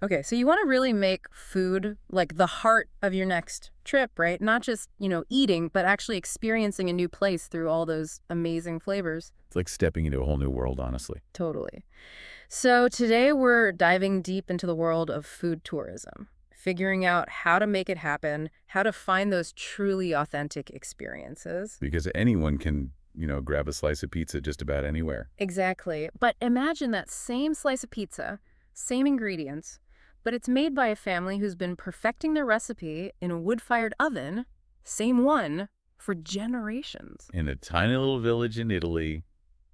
Okay, so you want to really make food like the heart of your next trip, right? Not just, eating, but actually experiencing a new place through all those amazing flavors. It's like stepping into a whole new world, honestly. Totally. So today we're diving deep into the world of food tourism, figuring out how to make it happen, how to find those truly authentic experiences. Because anyone can, grab a slice of pizza just about anywhere. Exactly. But imagine that same slice of pizza, same ingredients, but it's made by a family who's been perfecting their recipe in a wood-fired oven, same one, for generations. In a tiny little village in Italy,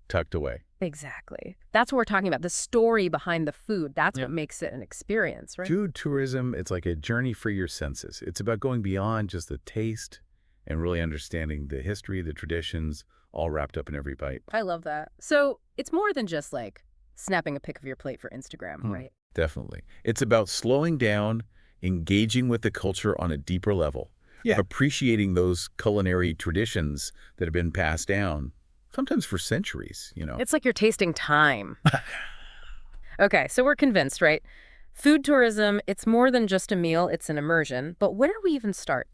tucked away. Exactly. That's what we're talking about, the story behind the food. That's Yeah. what makes it an experience, right? Food tourism, it's like a journey for your senses. It's about going beyond just the taste and really understanding the history, the traditions, all wrapped up in every bite. I love that. So it's more than just like snapping a pic of your plate for Instagram, right? Definitely. It's about slowing down, engaging with the culture on a deeper level. Yeah. Appreciating those culinary traditions that have been passed down, sometimes for centuries. It's like you're tasting time. Okay, so we're convinced, right? Food tourism, it's more than just a meal, it's an immersion. But where do we even start?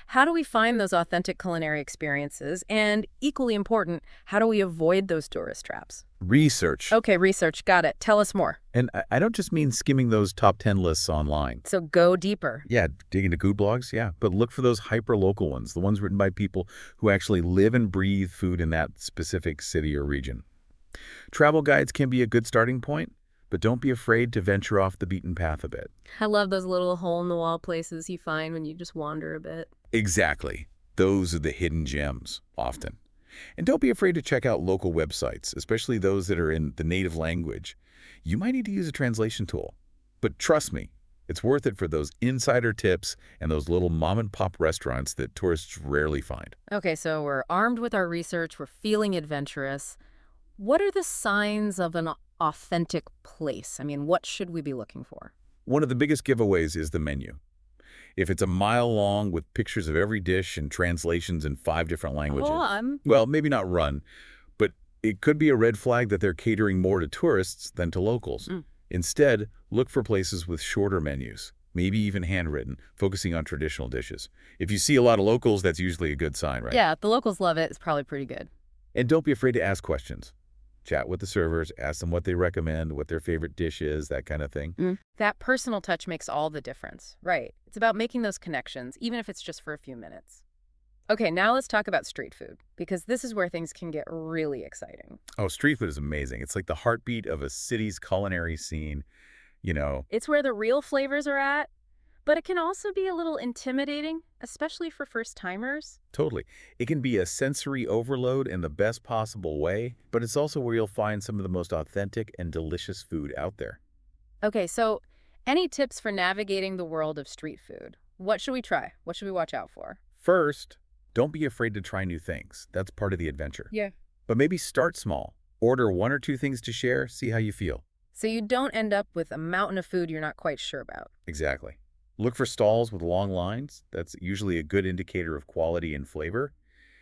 How do we find those authentic culinary experiences? And equally important, how do we avoid those tourist traps? Research. Okay, research, got it. Tell us more. And I don't just mean skimming those top 10 lists online. So go deeper. Yeah, dig into food blogs, yeah. But look for those hyper-local ones, the ones written by people who actually live and breathe food in that specific city or region. Travel guides can be a good starting point, but don't be afraid to venture off the beaten path a bit. I love those little hole-in-the-wall places you find when you just wander a bit. Exactly. Those are the hidden gems, often. And don't be afraid to check out local websites, especially those that are in the native language. You might need to use a translation tool. But trust me, it's worth it for those insider tips and those little mom-and-pop restaurants that tourists rarely find. Okay, so we're armed with our research, we're feeling adventurous. What are the signs of an authentic place? I mean, what should we be looking for? One of the biggest giveaways is the menu. If it's a mile long with pictures of every dish and translations in 5 different languages, well, maybe not run, but it could be a red flag that they're catering more to tourists than to locals. Instead, look for places with shorter menus, maybe even handwritten, focusing on traditional dishes. If you see a lot of locals, that's usually a good sign, right? Yeah, if the locals love it, it's probably pretty good. And don't be afraid to ask questions. Chat with the servers, ask them what they recommend, what their favorite dish is, that kind of thing. That personal touch makes all the difference. Right. It's about making those connections, even if it's just for a few minutes. Okay, now let's talk about street food, because this is where things can get really exciting. Oh, street food is amazing. It's like the heartbeat of a city's culinary scene. It's where the real flavors are at, but it can also be a little intimidating, especially for first-timers. Totally. It can be a sensory overload in the best possible way, but it's also where you'll find some of the most authentic and delicious food out there. Okay, so any tips for navigating the world of street food? What should we try? What should we watch out for? First, don't be afraid to try new things. That's part of the adventure. Yeah. But maybe start small. Order 1 or 2 things to share, see how you feel. So you don't end up with a mountain of food you're not quite sure about. Exactly. Look for stalls with long lines. That's usually a good indicator of quality and flavor.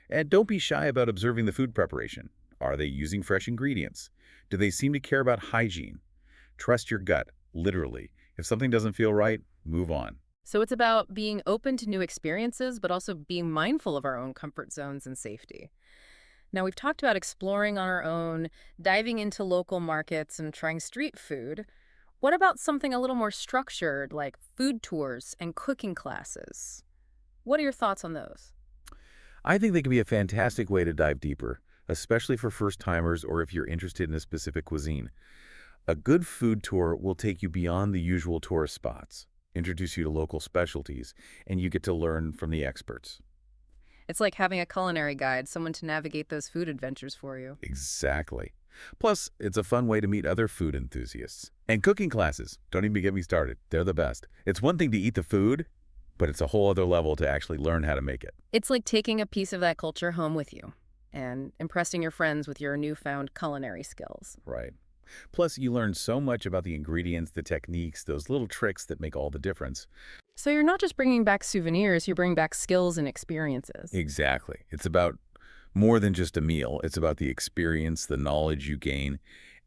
And don't be shy about observing the food preparation. Are they using fresh ingredients? Do they seem to care about hygiene? Trust your gut, literally. If something doesn't feel right, move on. So it's about being open to new experiences, but also being mindful of our own comfort zones and safety. Now, we've talked about exploring on our own, diving into local markets, and trying street food. What about something a little more structured, like food tours and cooking classes? What are your thoughts on those? I think they can be a fantastic way to dive deeper, especially for first-timers or if you're interested in a specific cuisine. A good food tour will take you beyond the usual tourist spots, introduce you to local specialties, and you get to learn from the experts. It's like having a culinary guide, someone to navigate those food adventures for you. Exactly. Plus, it's a fun way to meet other food enthusiasts. And cooking classes, don't even get me started. They're the best. It's one thing to eat the food, but it's a whole other level to actually learn how to make it. It's like taking a piece of that culture home with you and impressing your friends with your newfound culinary skills. Right. Plus, you learn so much about the ingredients, the techniques, those little tricks that make all the difference. So you're not just bringing back souvenirs, you bring back skills and experiences. Exactly. It's about more than just a meal. It's about the experience, the knowledge you gain,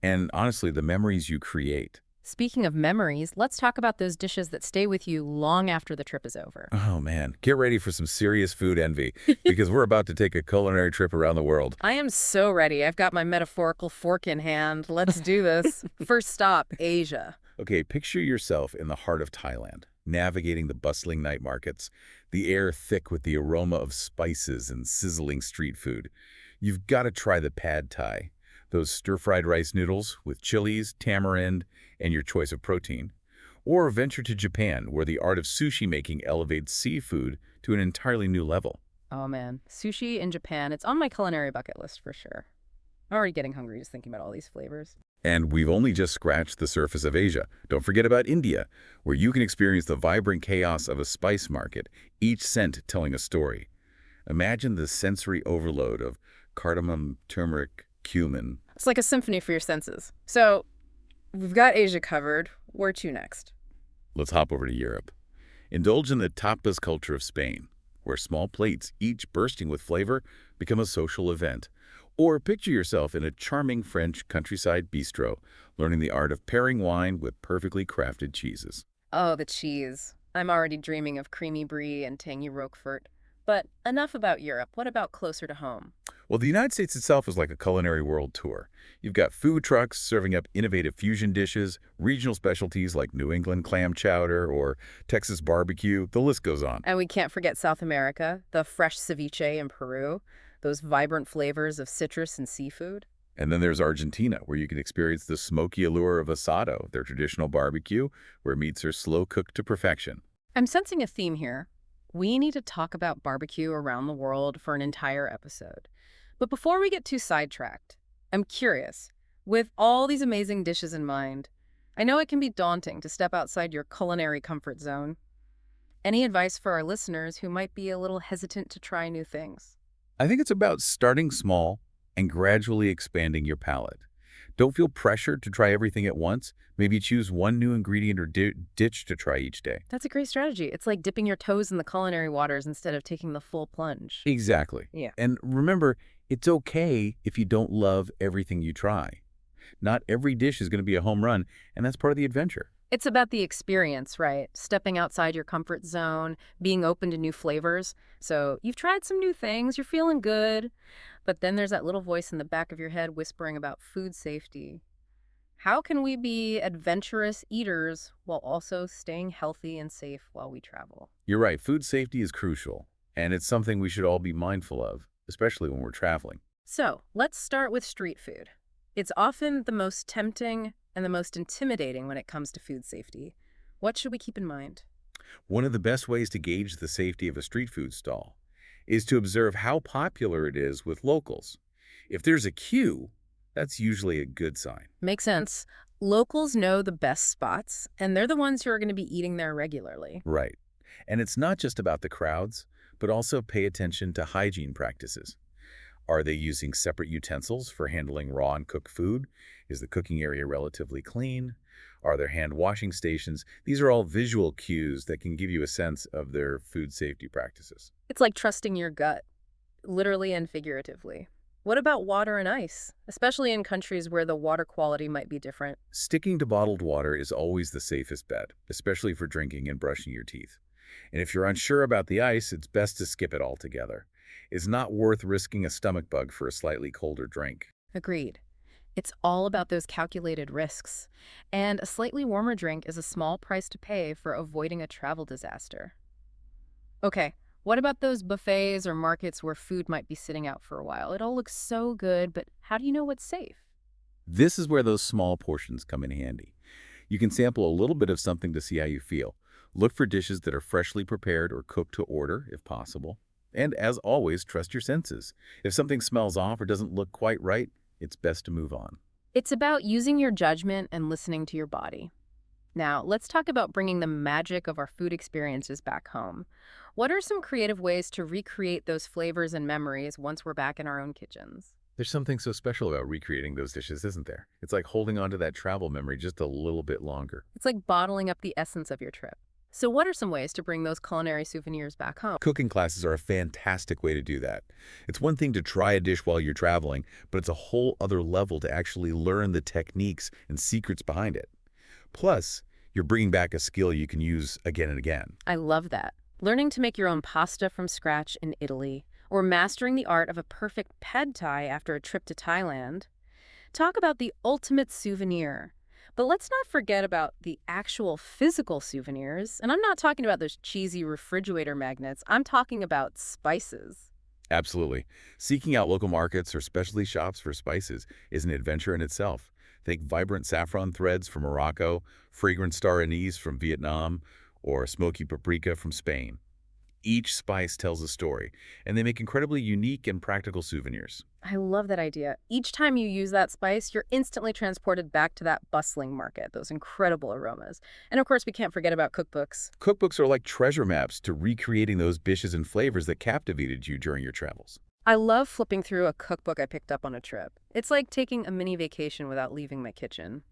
and honestly, the memories you create. Speaking of memories, let's talk about those dishes that stay with you long after the trip is over. Oh man, get ready for some serious food envy because we're about to take a culinary trip around the world. I am so ready. I've got my metaphorical fork in hand. Let's do this. First stop, Asia. Okay, picture yourself in the heart of Thailand, navigating the bustling night markets, the air thick with the aroma of spices and sizzling street food. You've got to try the pad thai, those stir-fried rice noodles with chilies, tamarind, and your choice of protein. Or venture to Japan, where the art of sushi making elevates seafood to an entirely new level. Oh man, sushi in Japan, it's on my culinary bucket list for sure. I'm already getting hungry just thinking about all these flavors. And we've only just scratched the surface of Asia. Don't forget about India, where you can experience the vibrant chaos of a spice market, each scent telling a story. Imagine the sensory overload of cardamom, turmeric, cumin. It's like a symphony for your senses. So, we've got Asia covered. Where to next? Let's hop over to Europe. Indulge in the tapas culture of Spain, where small plates, each bursting with flavor, become a social event. Or picture yourself in a charming French countryside bistro, learning the art of pairing wine with perfectly crafted cheeses. Oh, the cheese. I'm already dreaming of creamy brie and tangy Roquefort. But enough about Europe. What about closer to home? Well, the United States itself is like a culinary world tour. You've got food trucks serving up innovative fusion dishes, regional specialties like New England clam chowder or Texas barbecue. The list goes on. And we can't forget South America, the fresh ceviche in Peru, those vibrant flavors of citrus and seafood. And then there's Argentina, where you can experience the smoky allure of asado, their traditional barbecue, where meats are slow cooked to perfection. I'm sensing a theme here. We need to talk about barbecue around the world for an entire episode. But before we get too sidetracked, I'm curious, with all these amazing dishes in mind, I know it can be daunting to step outside your culinary comfort zone. Any advice for our listeners who might be a little hesitant to try new things? I think it's about starting small and gradually expanding your palate. Don't feel pressured to try everything at once. Maybe choose one new ingredient or dish to try each day. That's a great strategy. It's like dipping your toes in the culinary waters instead of taking the full plunge. Exactly. Yeah. And remember, it's okay if you don't love everything you try. Not every dish is going to be a home run, and that's part of the adventure. It's about the experience, right? Stepping outside your comfort zone, being open to new flavors. So you've tried some new things, you're feeling good, but then there's that little voice in the back of your head whispering about food safety. How can we be adventurous eaters while also staying healthy and safe while we travel? You're right, food safety is crucial, and it's something we should all be mindful of, especially when we're traveling. So let's start with street food. It's often the most tempting and the most intimidating when it comes to food safety. What should we keep in mind? One of the best ways to gauge the safety of a street food stall is to observe how popular it is with locals. If there's a queue, that's usually a good sign. Makes sense. Locals know the best spots, and they're the ones who are going to be eating there regularly. Right. And it's not just about the crowds, but also pay attention to hygiene practices. Are they using separate utensils for handling raw and cooked food? Is the cooking area relatively clean? Are there hand washing stations? These are all visual cues that can give you a sense of their food safety practices. It's like trusting your gut, literally and figuratively. What about water and ice, especially in countries where the water quality might be different? Sticking to bottled water is always the safest bet, especially for drinking and brushing your teeth. And if you're unsure about the ice, it's best to skip it altogether. It's not worth risking a stomach bug for a slightly colder drink. Agreed. It's all about those calculated risks. And a slightly warmer drink is a small price to pay for avoiding a travel disaster. Okay, what about those buffets or markets where food might be sitting out for a while? It all looks so good, but how do you know what's safe? This is where those small portions come in handy. You can sample a little bit of something to see how you feel. Look for dishes that are freshly prepared or cooked to order, if possible. And as always, trust your senses. If something smells off or doesn't look quite right, it's best to move on. It's about using your judgment and listening to your body. Now, let's talk about bringing the magic of our food experiences back home. What are some creative ways to recreate those flavors and memories once we're back in our own kitchens? There's something so special about recreating those dishes, isn't there? It's like holding on to that travel memory just a little bit longer. It's like bottling up the essence of your trip. So what are some ways to bring those culinary souvenirs back home? Cooking classes are a fantastic way to do that. It's one thing to try a dish while you're traveling, but it's a whole other level to actually learn the techniques and secrets behind it. Plus, you're bringing back a skill you can use again and again. I love that. Learning to make your own pasta from scratch in Italy, or mastering the art of a perfect pad thai after a trip to Thailand. Talk about the ultimate souvenir. But let's not forget about the actual physical souvenirs. And I'm not talking about those cheesy refrigerator magnets. I'm talking about spices. Absolutely. Seeking out local markets or specialty shops for spices is an adventure in itself. Think vibrant saffron threads from Morocco, fragrant star anise from Vietnam, or smoky paprika from Spain. Each spice tells a story, and they make incredibly unique and practical souvenirs. I love that idea. Each time you use that spice, you're instantly transported back to that bustling market, those incredible aromas. And of course, we can't forget about cookbooks. Cookbooks are like treasure maps to recreating those dishes and flavors that captivated you during your travels. I love flipping through a cookbook I picked up on a trip. It's like taking a mini vacation without leaving my kitchen.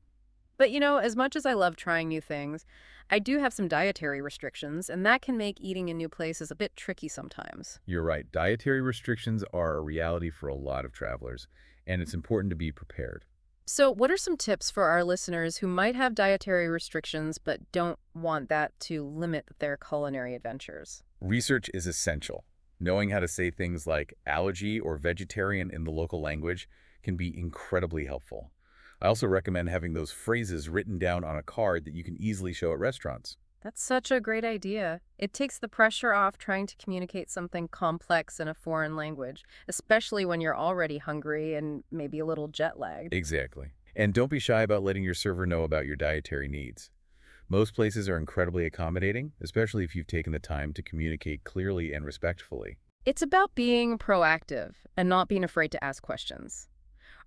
But as much as I love trying new things, I do have some dietary restrictions, and that can make eating in new places a bit tricky sometimes. You're right. Dietary restrictions are a reality for a lot of travelers, and it's important to be prepared. So, what are some tips for our listeners who might have dietary restrictions but don't want that to limit their culinary adventures? Research is essential. Knowing how to say things like allergy or vegetarian in the local language can be incredibly helpful. I also recommend having those phrases written down on a card that you can easily show at restaurants. That's such a great idea. It takes the pressure off trying to communicate something complex in a foreign language, especially when you're already hungry and maybe a little jet lagged. Exactly. And don't be shy about letting your server know about your dietary needs. Most places are incredibly accommodating, especially if you've taken the time to communicate clearly and respectfully. It's about being proactive and not being afraid to ask questions.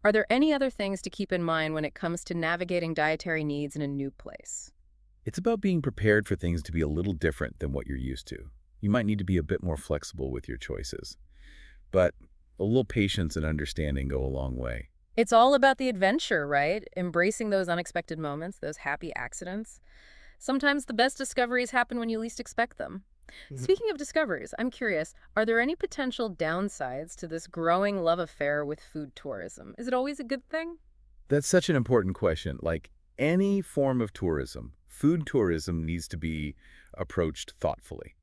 Are there any other things to keep in mind when it comes to navigating dietary needs in a new place? It's about being prepared for things to be a little different than what you're used to. You might need to be a bit more flexible with your choices. But a little patience and understanding go a long way. It's all about the adventure, right? Embracing those unexpected moments, those happy accidents. Sometimes the best discoveries happen when you least expect them. Speaking of discoveries, I'm curious, are there any potential downsides to this growing love affair with food tourism? Is it always a good thing? That's such an important question. Like any form of tourism, food tourism needs to be approached thoughtfully.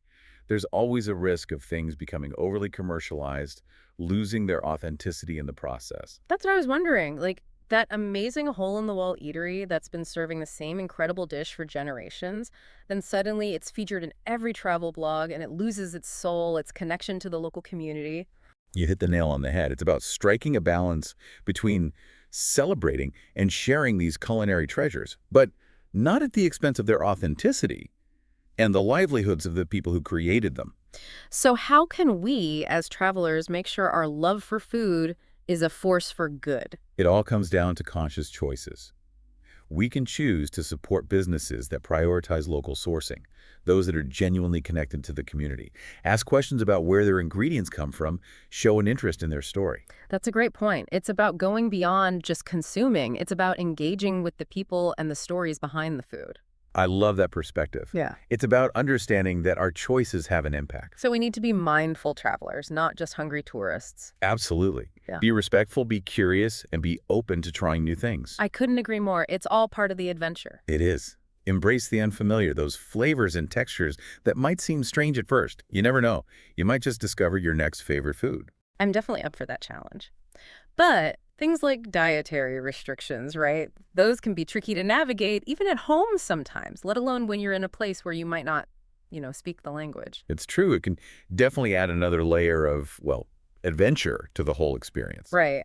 There's always a risk of things becoming overly commercialized, losing their authenticity in the process. That's what I was wondering. Like that amazing hole-in-the-wall eatery that's been serving the same incredible dish for generations, then suddenly it's featured in every travel blog and it loses its soul, its connection to the local community. You hit the nail on the head. It's about striking a balance between celebrating and sharing these culinary treasures, but not at the expense of their authenticity and the livelihoods of the people who created them. So how can we, as travelers, make sure our love for food is a force for good? It all comes down to conscious choices. We can choose to support businesses that prioritize local sourcing, those that are genuinely connected to the community. Ask questions about where their ingredients come from, show an interest in their story. That's a great point. It's about going beyond just consuming. It's about engaging with the people and the stories behind the food. I love that perspective. Yeah. It's about understanding that our choices have an impact. So we need to be mindful travelers, not just hungry tourists. Absolutely. Yeah. Be respectful, be curious, and be open to trying new things. I couldn't agree more. It's all part of the adventure. It is. Embrace the unfamiliar, those flavors and textures that might seem strange at first. You never know. You might just discover your next favorite food. I'm definitely up for that challenge. But things like dietary restrictions, right? Those can be tricky to navigate even at home sometimes, let alone when you're in a place where you might not, speak the language. It's true. It can definitely add another layer of, well, adventure to the whole experience. Right.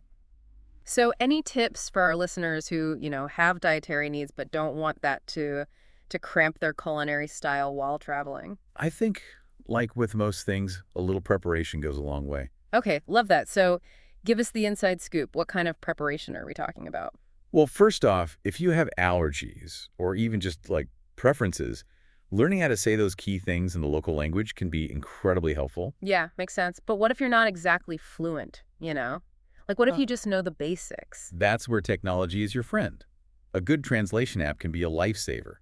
So any tips for our listeners who, have dietary needs but don't want that to cramp their culinary style while traveling? I think, like with most things, a little preparation goes a long way. Okay, love that. So give us the inside scoop. What kind of preparation are we talking about? Well, first off, if you have allergies or even just like preferences, learning how to say those key things in the local language can be incredibly helpful. Yeah, makes sense. But what if you're not exactly fluent, Like what if you just know the basics? That's where technology is your friend. A good translation app can be a lifesaver.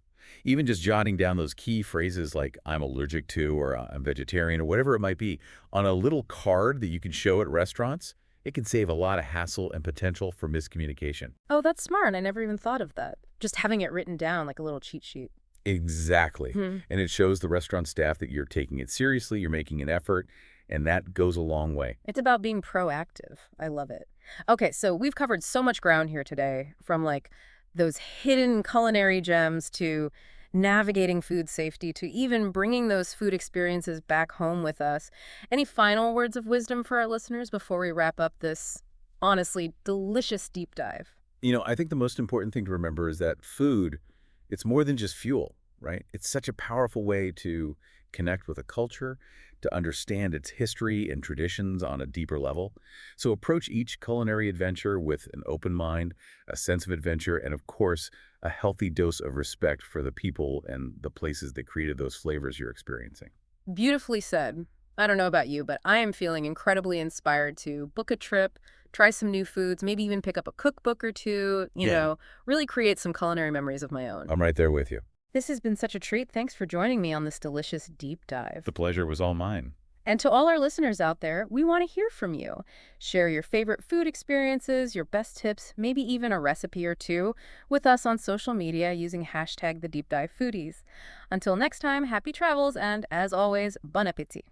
Even just jotting down those key phrases like I'm allergic to or I'm vegetarian or whatever it might be on a little card that you can show at restaurants, It can save a lot of hassle and potential for miscommunication. Oh, that's smart. I never even thought of that. Just having it written down like a little cheat sheet. Exactly. Hmm. And it shows the restaurant staff that you're taking it seriously, you're making an effort, and that goes a long way. It's about being proactive. I love it. Okay, so we've covered so much ground here today, from like those hidden culinary gems to navigating food safety to even bringing those food experiences back home with us. Any final words of wisdom for our listeners before we wrap up this honestly delicious deep dive? I think the most important thing to remember is that food, it's more than just fuel, right? It's such a powerful way to connect with a culture, to understand its history and traditions on a deeper level. So approach each culinary adventure with an open mind, a sense of adventure, and of course, a healthy dose of respect for the people and the places that created those flavors you're experiencing. Beautifully said. I don't know about you, but I am feeling incredibly inspired to book a trip, try some new foods, maybe even pick up a cookbook or two, Yeah. really create some culinary memories of my own. I'm right there with you. This has been such a treat. Thanks for joining me on this delicious deep dive. The pleasure was all mine. And to all our listeners out there, we want to hear from you. Share your favorite food experiences, your best tips, maybe even a recipe or two with us on social media using hashtag #TheDeepDiveFoodies. Until next time, happy travels and, as always, bon appétit.